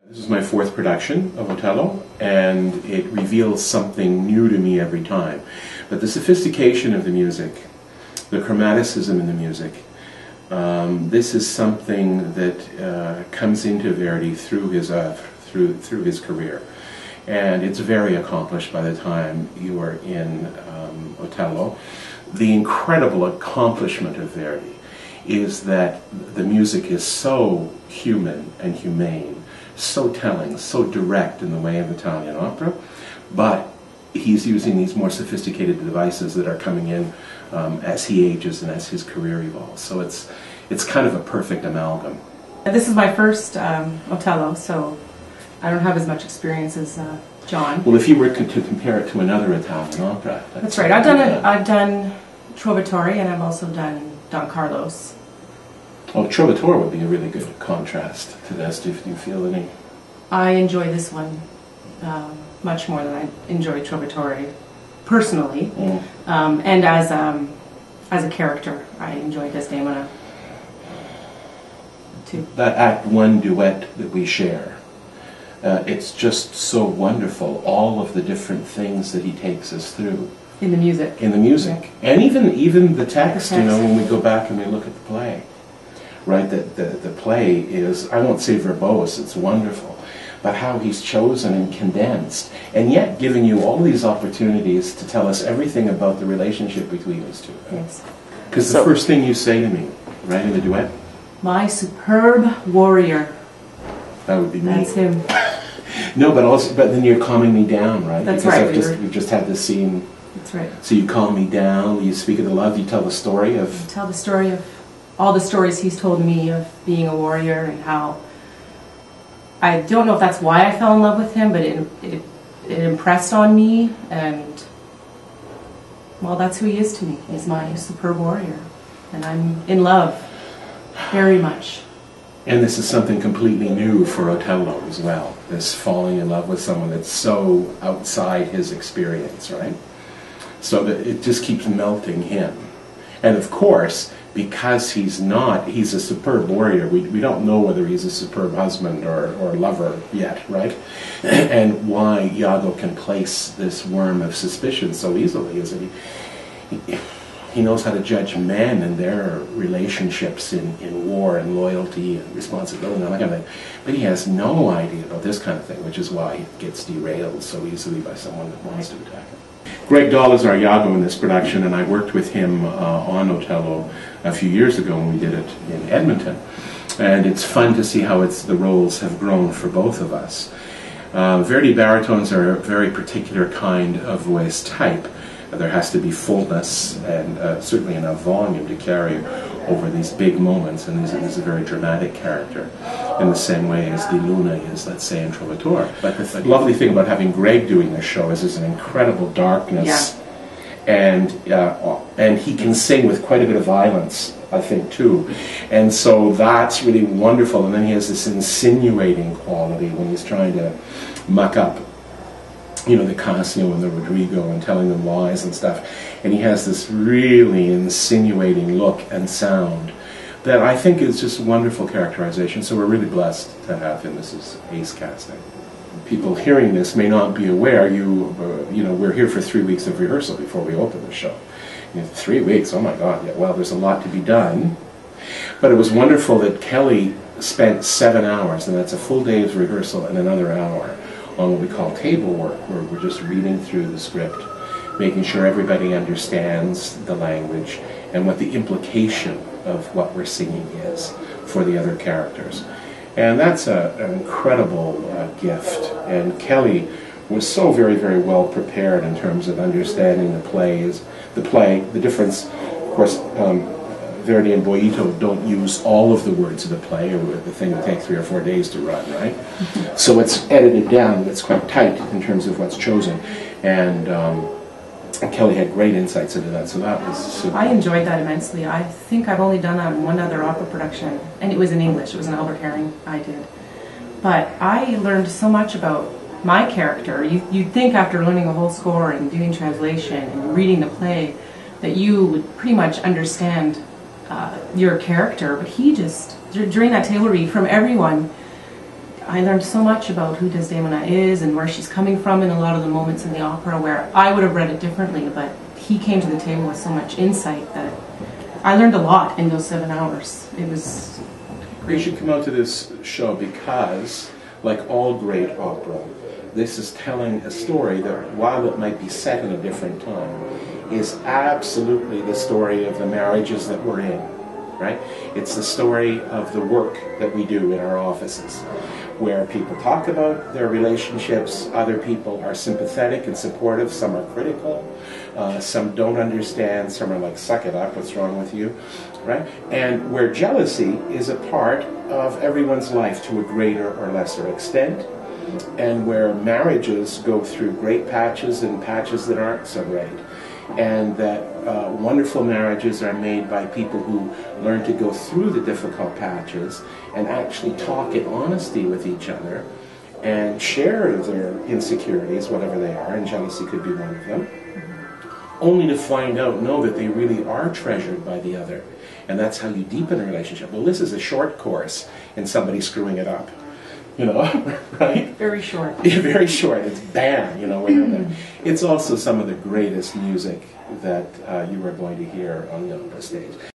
This is my fourth production of Otello, and it reveals something new to me every time. But the sophistication of the music, the chromaticism in the music, this is something that comes into Verdi through his through his career, and it's very accomplished by the time you are in Otello. The incredible accomplishment of Verdi is that the music is so human and humane, so telling, so direct in the way of Italian opera, but he's using these more sophisticated devices that are coming in as he ages and as his career evolves. So it's kind of a perfect amalgam. This is my first Otello, so I don't have as much experience as John. Well, if you were to compare it to another Italian opera. That's right. I've done Trovatore, and I've also done Don Carlos. Oh, Trovatore would be a really good contrast to this. Do you feel any? I enjoy this one much more than I enjoy Trovatore personally, and as a character, I enjoy Desdemona too. That Act 1 duet that we share, it's just so wonderful. All of the different things that he takes us through in the music. In the music, and even the text. You know, when we go back and we look at the play. Right, the play is, I won't say verbose, it's wonderful, but how he's chosen and condensed, and yet giving you all these opportunities to tell us everything about the relationship between these two. Yes. Because the first thing you say to me, right, in the duet? My superb warrior. That would be me. That's him. No, but then you're calming me down, right? That's because right. We've just had this scene. That's right. So you calm me down, you speak of the love, you tell the story of... You tell the story of all the stories he's told me of being a warrior, and how I don't know if that's why I fell in love with him, but it impressed on me, and well, that's who he is to me. He's my superb warrior, and I'm in love very much. And this is something completely new for Otello as well, this falling in love with someone that's so outside his experience, right? So that it just keeps melting him. And of course, because he's a superb warrior, we don't know whether he's a superb husband or lover yet, right? And why Iago can place this worm of suspicion so easily is that he knows how to judge men and their relationships in war and loyalty and responsibility and that kind of thing. But he has no idea about this kind of thing, which is why he gets derailed so easily by someone that wants to attack him. Greg Dahl is our Iago in this production, and I worked with him on Otello a few years ago when we did it in Edmonton. And it's fun to see how the roles have grown for both of us. Verdi baritones are a very particular kind of voice type. There has to be fullness and certainly enough volume to carry over these big moments, and this is a very dramatic character in the same way as Di Luna is, let's say, in Trovatore. But the lovely thing about having Greg doing this show is there's an incredible darkness, and he can sing with quite a bit of violence, I think, too. And so that's really wonderful, and then he has this insinuating quality when he's trying to muck up, you know, the Cassio and the Rodrigo and telling them lies and stuff. And he has this really insinuating look and sound that I think is just wonderful characterization. So we're really blessed to have him. This is ace casting. People hearing this may not be aware, you know, we're here for 3 weeks of rehearsal before we open the show. 3 weeks, oh my God, yeah, well, there's a lot to be done. But it was wonderful that Kelly spent 7 hours, and that's a full day's rehearsal and another hour, on what we call table work, where we're just reading through the script, making sure everybody understands the language and what the implication of what we're singing is for the other characters. And that's an incredible gift. And Kelly was so very, very well prepared in terms of understanding the difference. Of course, Verdi and Boito don't use all of the words of the play, or the thing that takes 3 or 4 days to run, right? So it's edited down, it's quite tight in terms of what's chosen. And Kelly had great insights into that, so that was super. I enjoyed that immensely. I think I've only done that in one other opera production, and it was in English. It was an Albert Herring I did. But I learned so much about my character. You'd think after learning a whole score and doing translation and reading the play that you would pretty much understand your character, but he just, during that table read, from everyone, I learned so much about who Desdemona is and where she's coming from in a lot of the moments in the opera where I would have read it differently, but he came to the table with so much insight that I learned a lot in those 7 hours. It was great. You should come out to this show because, like all great opera, this is telling a story that, while it might be set in a different time, is absolutely the story of the marriages that we're in, right? It's the story of the work that we do in our offices, where people talk about their relationships, other people are sympathetic and supportive, some are critical, some don't understand, some are like, suck it up, what's wrong with you, right? And where jealousy is a part of everyone's life to a greater or lesser extent, and where marriages go through great patches and patches that aren't so great, and that wonderful marriages are made by people who learn to go through the difficult patches and actually talk in honesty with each other and share their insecurities, whatever they are, and jealousy could be one of them, only to know that they really are treasured by the other. And that's how you deepen a relationship. Well, this is a short course in somebody screwing it up. You know, right? Very short. Yeah, very short. It's bam, you know. It's also some of the greatest music that you are going to hear on the opera stage.